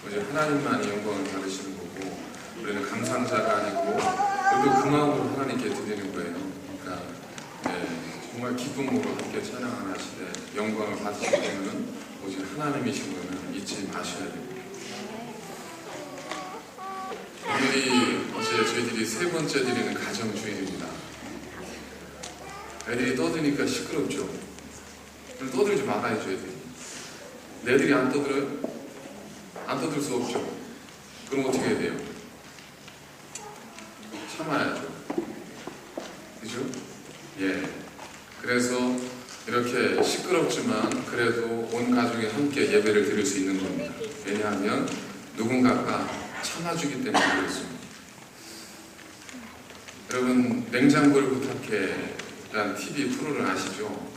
오직 하나님만이 영광을 받으시는 거고, 우리는 감상자가 아니고 우리도 그 마음으로 하나님께 드리는 거예요. 그러니까 정말 기쁨으로 함께 찬양하나 하시되 영광을 받으시는 분은 오직 하나님이신 것을 잊지 마셔야 됩니다. 오늘이 이제 저희들이 세 번째 드리는 가정주일입니다. 애들이 떠드니까 시끄럽죠. 떠들지 말아야죠, 애들이. 내 애들이 안 떠들어요? 안 떠들 수 없죠. 그럼 어떻게 해야 돼요? 참아야죠. 그죠? 예. 그래서 이렇게 시끄럽지만 그래도 온 가족이 함께 예배를 드릴 수 있는 겁니다. 왜냐하면 누군가가 참아주기 때문에 그렇습니다. 여러분, 냉장고를 부탁해 라는 TV 프로를 아시죠?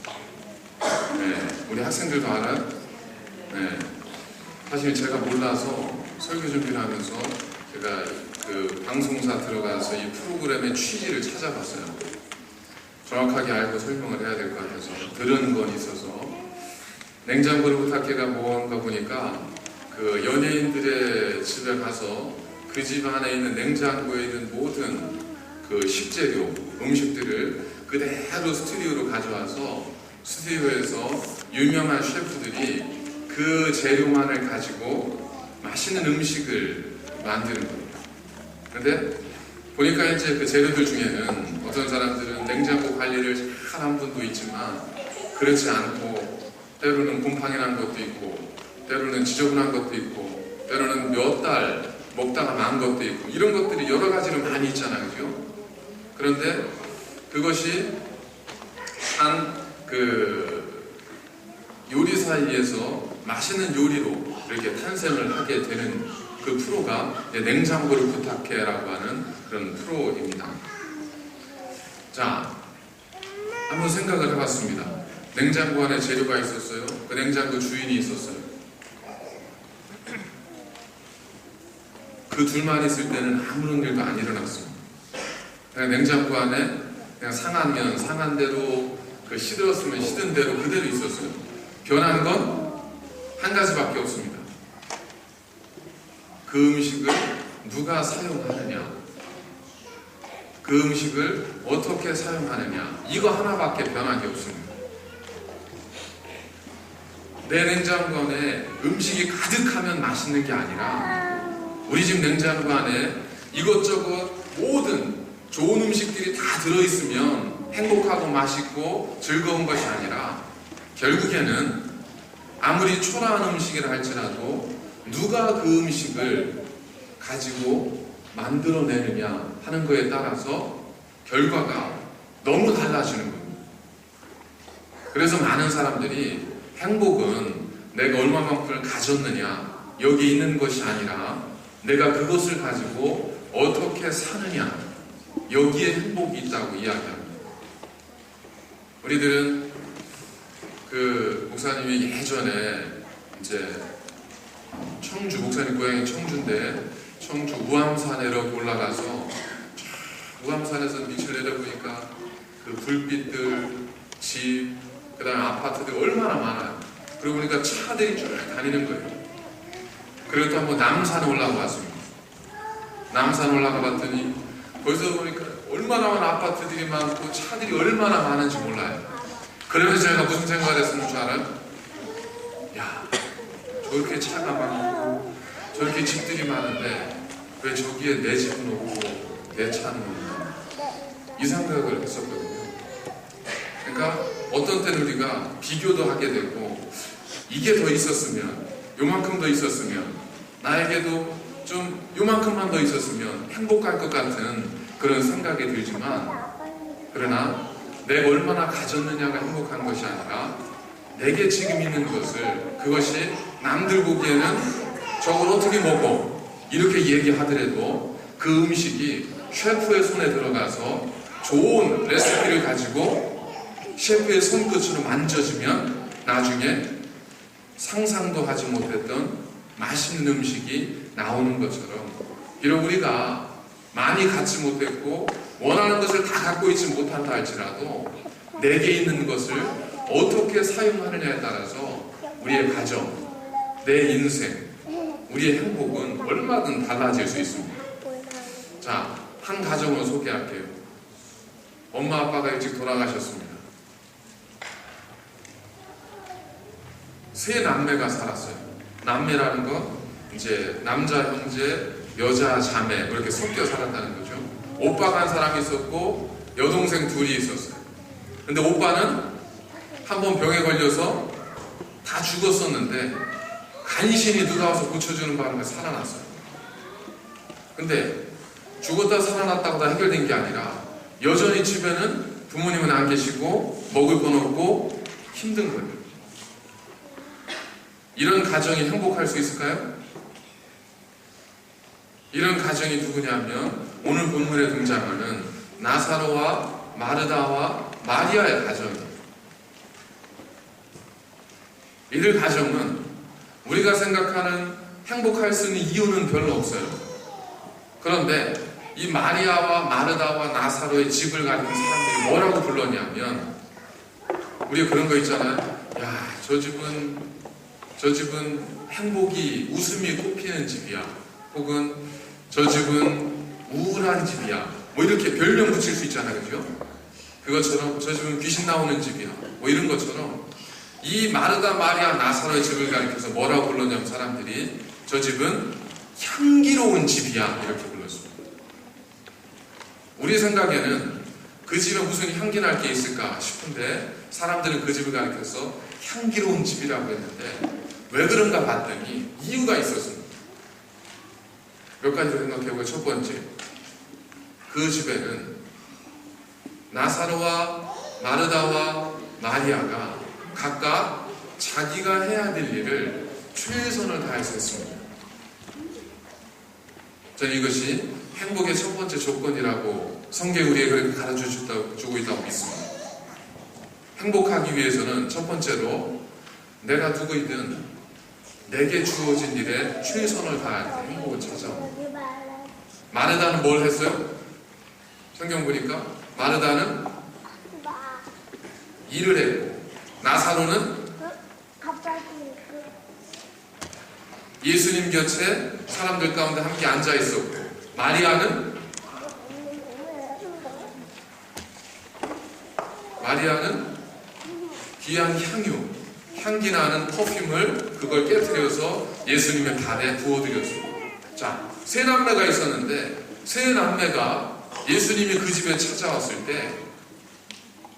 네. 우리 학생들도 알아요? 네. 사실 제가 몰라서 설교 준비를 하면서 제가 그 방송사 들어가서 이 프로그램의 취지를 찾아봤어요. 정확하게 알고 설명을 해야 될 것 같아서 들은 건 있어서 냉장고를 부탁해가 뭔가 보니까 그 연예인들의 집에 가서 그 집 안에 있는 냉장고에 있는 모든 그 식재료, 음식들을 그대로 스튜디오로 가져와서 스튜디오에서 유명한 셰프들이 그 재료만을 가지고 맛있는 음식을 만드는 겁니다. 그런데 보니까 이제 그 재료들 중에는 어떤 사람들은 냉장고 관리를 잘한 분도 있지만 그렇지 않고 때로는 곰팡이 난 것도 있고 때로는 지저분한 것도 있고 때로는 몇 달 먹다가 만 것도 있고 이런 것들이 여러 가지로 많이 있잖아요. 그죠? 그런데 그것이 한 그 요리사에서 맛있는 요리로 이렇게 탄생을 하게 되는 그 프로가 냉장고를 부탁해라고 하는 그런 프로입니다. 자, 한번 생각을 해봤습니다. 냉장고 안에 재료가 있었어요. 그 냉장고 주인이 있었어요. 그 둘만 있을 때는 아무런 일도 안 일어났습니다. 그냥 냉장고 안에 그냥 상하면 상한 대로 그 시들었으면 시든 대로 그대로 있었어요. 변한 건 한 가지밖에 없습니다. 그 음식을 누가 사용하느냐, 그 음식을 어떻게 사용하느냐, 이거 하나밖에 변한 게 없습니다. 내 냉장고 안에 음식이 가득하면 맛있는 게 아니라 우리 집 냉장고 안에 이것저것 모든 좋은 음식들이 다 들어있으면 행복하고 맛있고 즐거운 것이 아니라 결국에는 아무리 초라한 음식이라 할지라도 누가 그 음식을 가지고 만들어내느냐 하는 거에 따라서 결과가 너무 달라지는 겁니다. 그래서 많은 사람들이 행복은 내가 얼마만큼을 가졌느냐 여기 있는 것이 아니라 내가 그것을 가지고 어떻게 사느냐 여기에 행복이 있다고 이야기합니다. 우리들은 그 목사님이 예전에 이제 청주, 목사님 고향이 청주인데 청주 우암산에 이렇게 올라가서 우암산에서 밑을 내려보니까 그 불빛들, 집, 그 다음에 아파트들이 얼마나 많아요. 그러고 보니까 차들이 쭉 다니는 거예요. 그리고 또 한번 남산에 올라가 봤습니다. 남산 올라가 봤더니 거기서 보니까 얼마나 많은 아파트들이 많고 차들이 얼마나 많은지 몰라요. 그러면서 제가 무슨 생각을 했었는 줄 알아요? 야, 저렇게 차가 많고 저렇게 집들이 많은데 왜 저기에 내 집은 없고 내 차는 없나? 이 생각을 했었거든요. 그러니까 어떤 때는 우리가 비교도 하게 되고 이게 더 있었으면 요만큼 더 있었으면 나에게도 좀 요만큼만 더 있었으면 행복할 것 같은 그런 생각이 들지만 그러나 내가 얼마나 가졌느냐가 행복한 것이 아니라 내게 지금 있는 것을 그것이 남들 보기에는 저걸 어떻게 먹어 이렇게 얘기하더라도 그 음식이 셰프의 손에 들어가서 좋은 레시피를 가지고 셰프의 손끝으로 만져지면 나중에 상상도 하지 못했던 맛있는 음식이 나오는 것처럼 비록 우리가 많이 갖지 못했고 원하는 것을 다 갖고 있지 못한다 할지라도 내게 있는 것을 어떻게 사용하느냐에 따라서 우리의 가정, 내 인생, 우리의 행복은 얼마든 달라질 수 있습니다. 자, 한 가정을 소개할게요. 엄마 아빠가 일찍 돌아가셨습니다. 세 남매가 살았어요. 남매라는 건 이제 남자 형제, 여자 자매 이렇게 섞여 살았다는 거죠. 오빠가 한 사람이 있었고 여동생 둘이 있었어요. 근데 오빠는 한 번 병에 걸려서 다 죽었었는데 간신히 누가 와서 고쳐주는 바람에 살아났어요. 근데 죽었다 살아났다고 다 해결된 게 아니라 여전히 집에는 부모님은 안 계시고 먹을 건 없고 힘든 거예요. 이런 가정이 행복할 수 있을까요? 이런 가정이 누구냐면 오늘 본문에 등장하는 나사로와 마르다와 마리아의 가정이에요. 이들 가정은 우리가 생각하는 행복할 수 있는 이유는 별로 없어요. 그런데 이 마리아와 마르다와 나사로의 집을 가진 사람들이 뭐라고 불렀냐면, 우리가 그런 거 있잖아요. 야, 저 집은 행복이, 웃음이 꽃피는 집이야. 혹은 저 집은 우울한 집이야. 뭐 이렇게 별명 붙일 수 있잖아요. 그죠? 그것처럼 저 집은 귀신 나오는 집이야. 뭐 이런 것처럼 이 마르다, 마리아, 나사로의 집을 가리켜서 뭐라고 불렀냐면 사람들이 저 집은 향기로운 집이야. 이렇게 불렀습니다. 우리 생각에는 그 집에 무슨 향기 날 게 있을까 싶은데 사람들은 그 집을 가리켜서 향기로운 집이라고 했는데 왜 그런가 봤더니 이유가 있었습니다. 몇 가지로 생각해보고, 첫 번째, 그 집에는 나사로와 마르다와 마리아가 각각 자기가 해야 될 일을 최선을 다해서 했습니다. 저는 이것이 행복의 첫 번째 조건이라고 성경이 우리에게 그렇게 가르쳐주고 있다고 믿습니다. 행복하기 위해서는 첫 번째로 내가 누구이든 내게 주어진 일에 최선을 다할 때 행복을 찾아옵니다. 마르다는 뭘 했어요? 성경 보니까 마르다는 일을 했고, 나사로는 예수님 곁에 사람들 가운데 함께 앉아 있었고, 마리아는 귀한 향기 나는 퍼퓸을 그걸 깨트려서 예수님의 발에 부어드렸습니다. 자, 세 남매가 있었는데 세 남매가 예수님이 그 집에 찾아왔을 때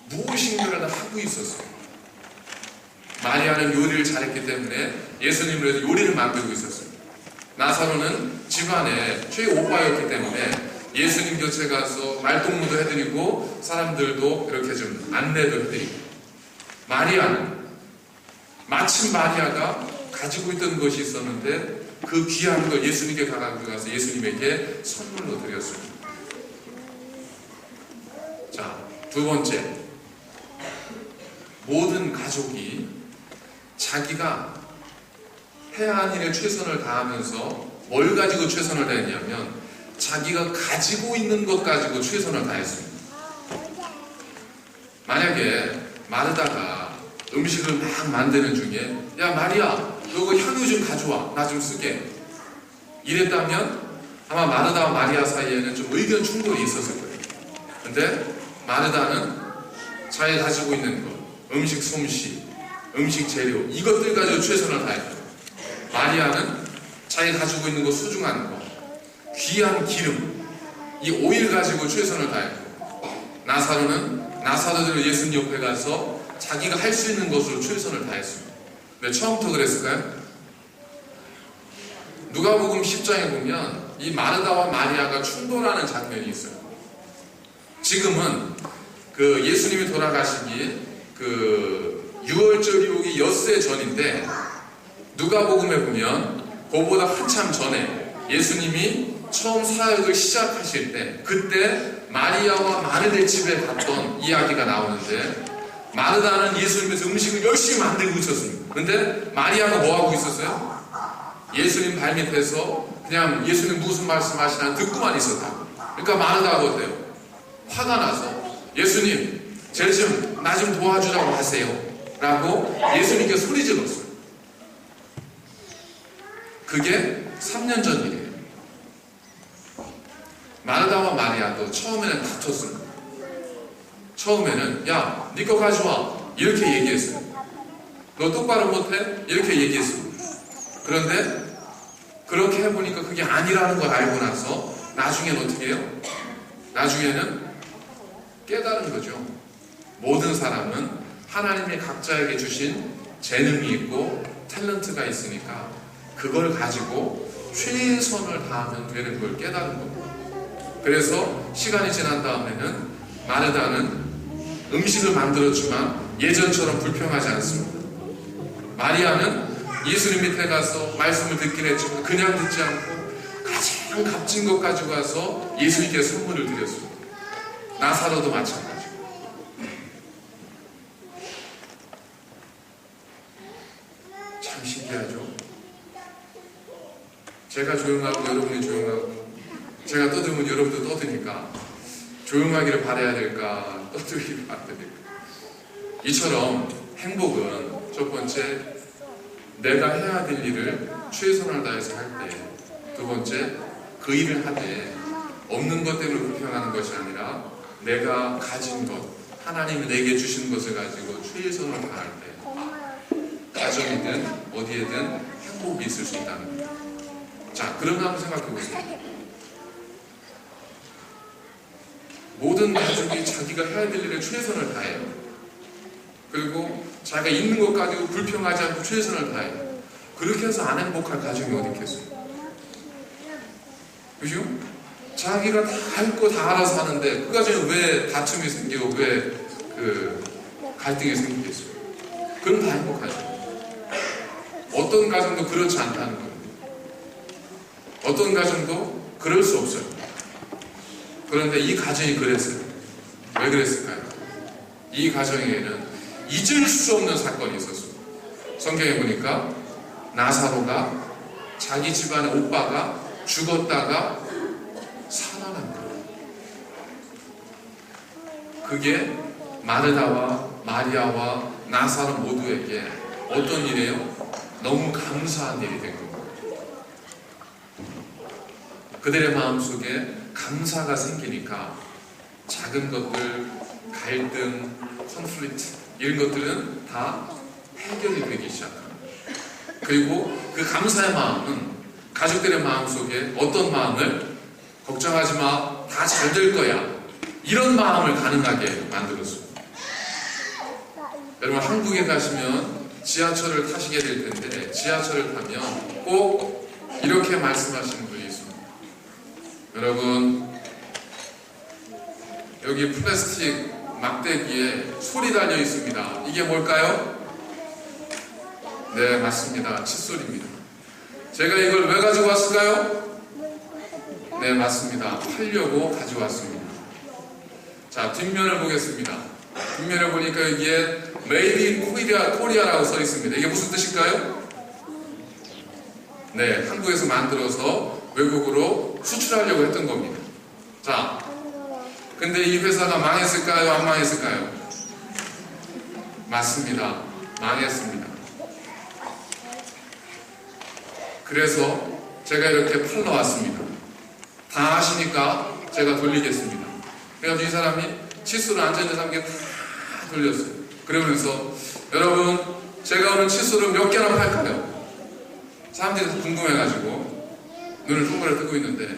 무엇인가를 하고 있었어요. 마리아는 요리를 잘했기 때문에 예수님을 위해서 요리를 만들고 있었어요. 나사로는 집안의 최오빠였기 때문에 예수님 곁에 가서 말동무도 해드리고 사람들도 이렇게 좀 안내도 해드리고, 마침 마리아가 가지고 있던 것이 있었는데 그 귀한 걸 예수님께 가져가서 예수님에게 선물로 드렸습니다. 자, 두 번째, 모든 가족이 자기가 해야 할 일에 최선을 다하면서 뭘 가지고 최선을 다했냐면 자기가 가지고 있는 것 가지고 최선을 다했습니다. 만약에 마르다가 음식을 막 만드는 중에 야 마리아 너 그 향유 좀 가져와 나 좀 쓰게 이랬다면 아마 마르다와 마리아 사이에는 좀 의견 충돌이 있었을 거예요. 근데 마르다는 자기가 가지고 있는 것, 음식 솜씨, 음식 재료 이것들 가지고 최선을 다했고, 마리아는 자기가 가지고 있는 것, 소중한 것, 귀한 기름, 이 오일 가지고 최선을 다했고, 나사로대로 예수님 옆에 가서 자기가 할 수 있는 것으로 최선을 다했습니다. 왜 처음부터 그랬을까요? 누가복음 10장에 보면 이 마르다와 마리아가 충돌하는 장면이 있어요. 지금은 그 예수님이 돌아가시기 그 유월절이 오기 엿새 전인데, 누가복음에 보면 그보다 한참 전에 예수님이 처음 사역을 시작하실 때 그때 마리아와 마르다의 집에 갔던 이야기가 나오는데, 마르다는 예수님께서 음식을 열심히 만들고 있었습니다. 근데 마리아가 뭐하고 있었어요? 예수님 발밑에서 그냥 예수님 무슨 말씀하시나 듣고만 있었다고. 그러니까 마르다가 어때요? 화가 나서 예수님 나 좀 도와주자고 하세요 라고 예수님께 소리 질렀어요. 그 그게 3년 전 일이에요. 마르다와 마리아도 처음에는 다퉜습니다. 처음에는 야, 네 거 가져와 이렇게 얘기했어요. 너 똑바로 못해? 이렇게 얘기했습니다. 그런데 그렇게 해보니까 그게 아니라는 걸 알고 나서 나중에는 어떻게 해요? 나중에는 깨달은 거죠. 모든 사람은 하나님이 각자에게 주신 재능이 있고 탤런트가 있으니까 그걸 가지고 최선을 다하면 되는 걸 깨달은 겁니다. 그래서 시간이 지난 다음에는 마르다는 음식을 만들었지만 예전처럼 불평하지 않습니다. 마리아는 예수님 밑에 가서 말씀을 듣긴 했지만 그냥 듣지 않고 가장 값진 것 가지고 가서 예수님께 선물을 드렸습니다. 나사로도 마찬가지고. 참 신기하죠? 제가 조용하고 여러분이 조용하고 제가 떠들면 여러분도 떠드니까 조용하기를 바라야 될까 떠들기를 바라야 될까. 이처럼 행복은 첫 번째 내가 해야 될 일을 최선을 다해서 할 때, 두 번째 그 일을 하되 없는 것 때문에 불평하는 것이 아니라 내가 가진 것, 하나님이 내게 주신 것을 가지고 최선을 다할 때 가정이든 어디에든 행복이 있을 수 있다는 거예요. 자, 그러면 한번 생각해 보세요. 모든 가족이 자기가 해야 될 일에 최선을 다해요. 그리고 자기가 있는 것 가지고 불평하지 않고 최선을 다해요. 그렇게 해서 안 행복할 가정이 어디 있겠어요? 그죠? 자기가 다 할 거 다 알아서 하는데 그 가정에 왜 다툼이 생기고 왜 갈등이 생기겠어요? 그럼 다 행복하죠. 어떤 가정도 그렇지 않다는 겁니다. 어떤 가정도 그럴 수 없어요. 그런데 이 가정이 그랬어요. 왜 그랬을까요? 이 가정에는 잊을 수 없는 사건이 있었어요. 성경에 보니까 나사로가 자기 집안의 오빠가 죽었다가 살아난 거예요. 그게 마르다와 마리아와 나사로 모두에게 어떤 일이에요? 너무 감사한 일이 된 겁니다. 그들의 마음속에 감사가 생기니까 작은 것들, 갈등, 컨플릭트 이런 것들은 다 해결이 되기 시작합니다. 그리고 그 감사의 마음은 가족들의 마음속에 어떤 마음을 걱정하지 마, 다 잘 될 거야 이런 마음을 가능하게 만들었습니다. 여러분 한국에 가시면 지하철을 타시게 될 텐데 지하철을 타면 꼭 이렇게 말씀하시는 분이 있습니다. 여러분 여기 플라스틱 막대기에 소리 달려 있습니다. 이게 뭘까요? 네, 맞습니다. 칫솔입니다. 제가 이걸 왜 가지고 왔을까요? 네, 맞습니다. 팔려고 가져왔습니다. 자, 뒷면을 보겠습니다. 뒷면을 보니까 여기에 Made in Korea라고 써 있습니다. 이게 무슨 뜻일까요? 네, 한국에서 만들어서 외국으로 수출하려고 했던 겁니다. 자, 근데 이 회사가 망했을까요? 안 망했을까요? 맞습니다. 망했습니다. 그래서 제가 이렇게 팔러 왔습니다. 다 아시니까 제가 돌리겠습니다. 그래가지고 이 사람이 칫솔을 앉아있는 사람에게 다 돌렸어요. 그러면서 여러분 제가 오늘 칫솔을 몇 개나 팔까요? 사람들이 다 궁금해가지고 눈을 동그랗게 뜨고 있는데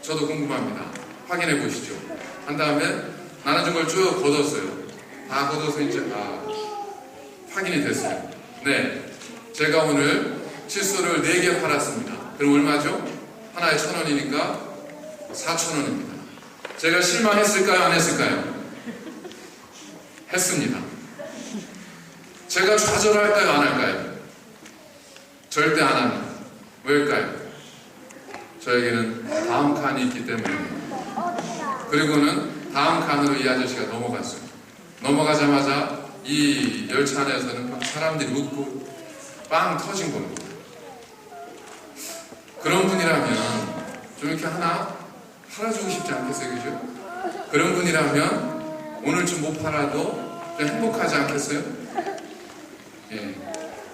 저도 궁금합니다. 확인해 보시죠. 한 다음에 나눠준 걸 쭉 걷었어요. 다 걷어서 이제 확인이 됐어요. 네, 제가 오늘 칫솔을 4개 팔았습니다. 그럼 얼마죠? 하나에 1,000원이니까 4,000원입니다. 제가 실망했을까요? 안 했을까요? 했습니다. 제가 좌절할까요? 안 할까요? 절대 안 합니다. 왜일까요? 저에게는 다음 칸이 있기 때문입니다. 그리고는 다음 칸으로 이 아저씨가 넘어갔어요. 넘어가자마자 이 열차 안에서는 사람들이 웃고 빵 터진 겁니다. 그런 분이라면 좀 이렇게 하나 팔아주고 싶지 않겠어요? 그죠? 그런 분이라면 오늘 좀 못 팔아도 좀 행복하지 않겠어요? 예.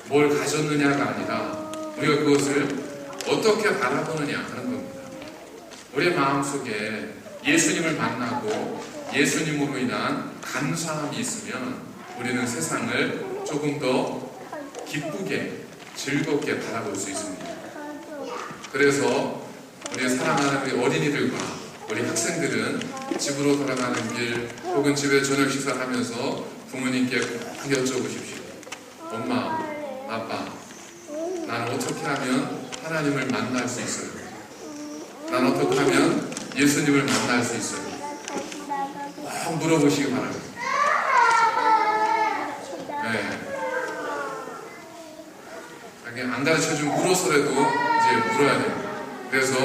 뭘 가졌느냐가 아니라 우리가 그것을 어떻게 바라보느냐 하는 겁니다. 우리의 마음속에 예수님을 만나고 예수님으로 인한 감사함이 있으면 우리는 세상을 조금 더 기쁘게 즐겁게 바라볼 수 있습니다. 그래서 우리 사랑하는 우리 어린이들과 우리 학생들은 집으로 돌아가는 길 혹은 집에 저녁 식사를 하면서 부모님께 꼭 여쭤보십시오. 엄마, 아빠, 나는 어떻게 하면 하나님을 만날 수 있어요? 난 어떻게 하면 예수님을 만날 수 있어요? 꼭 물어보시기 바랍니다. 네. 안 가르쳐주면 울어서라도 이제 물어야 돼요. 그래서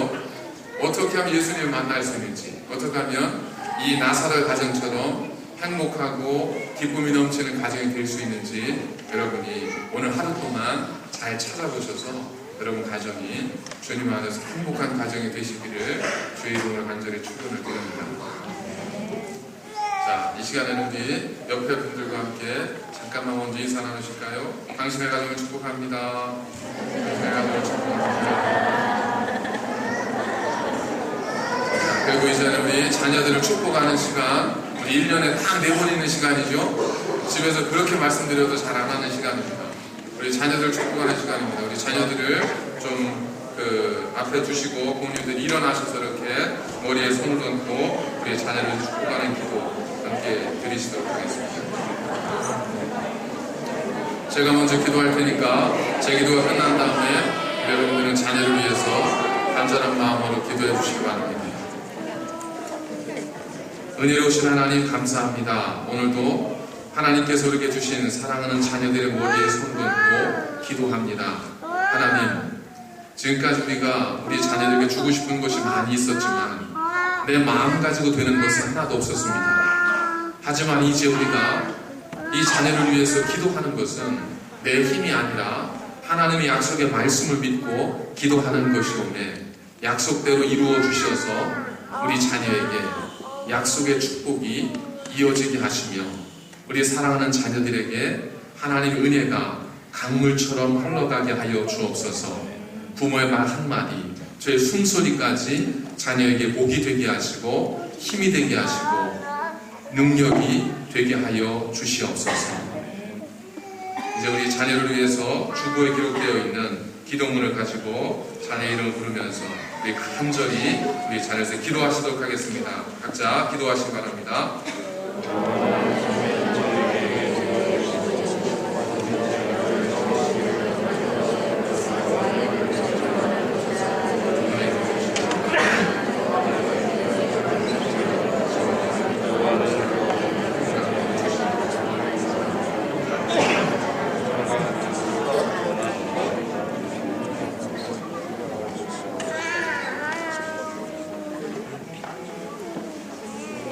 어떻게 하면 예수님을 만날 수 있는지, 어떻게 하면 이 나사렛 가정처럼 행복하고 기쁨이 넘치는 가정이 될 수 있는지 여러분이 오늘 하루 동안 잘 찾아보셔서 여러분 가정이 주님 안에서 행복한 가정이 되시기를 주의 이름으로 간절히 축원을 드립니다. 자, 이 시간에는 우리 옆에 분들과 함께 잠깐만 먼저 인사 나누실까요? 당신의 가정을 축복합니다. 당신의 가정을 축복합니다. 자, 그리고 이제는 우리 자녀들을 축복하는 시간, 우리 1년에 딱 4번 있는 시간이죠. 집에서 그렇게 말씀드려도 잘 안 하는 시간입니다. 우리 자녀들 축복하는 시간입니다. 우리 자녀들을 좀 앞에 두시고 부모님들 일어나셔서 이렇게 머리에 손을 얹고 우리 자녀를 축복하는 기도 함께 드리시도록 하겠습니다. 제가 먼저 기도할 테니까 제 기도가 끝난 다음에 여러분들은 자녀를 위해서 간절한 마음으로 기도해 주시기 바랍니다. 은혜로우신 하나님 감사합니다. 오늘도 하나님께서 우리에게 주신 사랑하는 자녀들의 머리에 손을 얹고 기도합니다. 하나님, 지금까지 우리가 우리 자녀들에게 주고 싶은 것이 많이 있었지만 내 마음 가지고 되는 것은 하나도 없었습니다. 하지만 이제 우리가 이 자녀를 위해서 기도하는 것은 내 힘이 아니라 하나님의 약속의 말씀을 믿고 기도하는 것이오매 약속대로 이루어 주셔서 우리 자녀에게 약속의 축복이 이어지게 하시며 우리 사랑하는 자녀들에게 하나님의 은혜가 강물처럼 흘러가게 하여 주옵소서. 부모의 말 한마디, 저의 숨소리까지 자녀에게 복이 되게 하시고 힘이 되게 하시고 능력이 되게 하여 주시옵소서. 이제 우리 자녀를 위해서 주보에 기록되어 있는 기도문을 가지고 자녀 이름을 부르면서 우리 간절히 우리 자녀에서 기도하시도록 하겠습니다. 각자 기도하시기 바랍니다.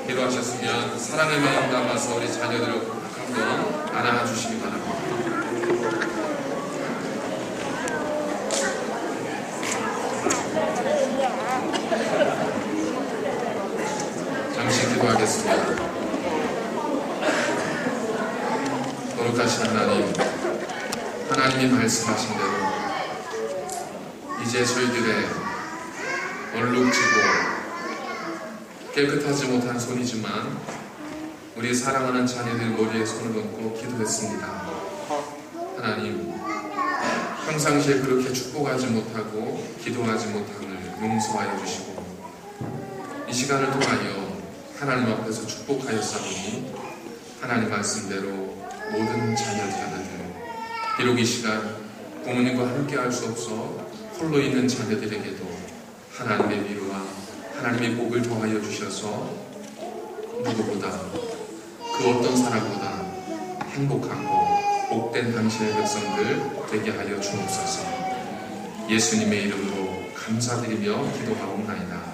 기도하셨으면 사랑의 마음 담아서 우리 자녀들을 한번 안아주시기 바랍니다. 잠시 기도하겠습니다. 거룩하신 하나님, 하나님이 말씀하신 대로 이제 저희들의 얼룩지고 깨끗하지 못한 손이지만 우리 사랑하는 자녀들 머리에 손을 얹고 기도했습니다. 하나님, 평상시에 그렇게 축복하지 못하고 기도하지 못함을 용서하여 주시고 이 시간을 통하여 하나님 앞에서 축복하였사오니 하나님 말씀대로 모든 자녀들 비록 이 시간 부모님과 함께 할 수 없어 홀로 있는 자녀들에게도 하나님의 위로와 하나님의 복을 더하여 주셔서 누구보다 그 어떤 사람보다 행복하고 복된 당신의 백성들 되게 하여 주옵소서. 예수님의 이름으로 감사드리며 기도하옵나이다.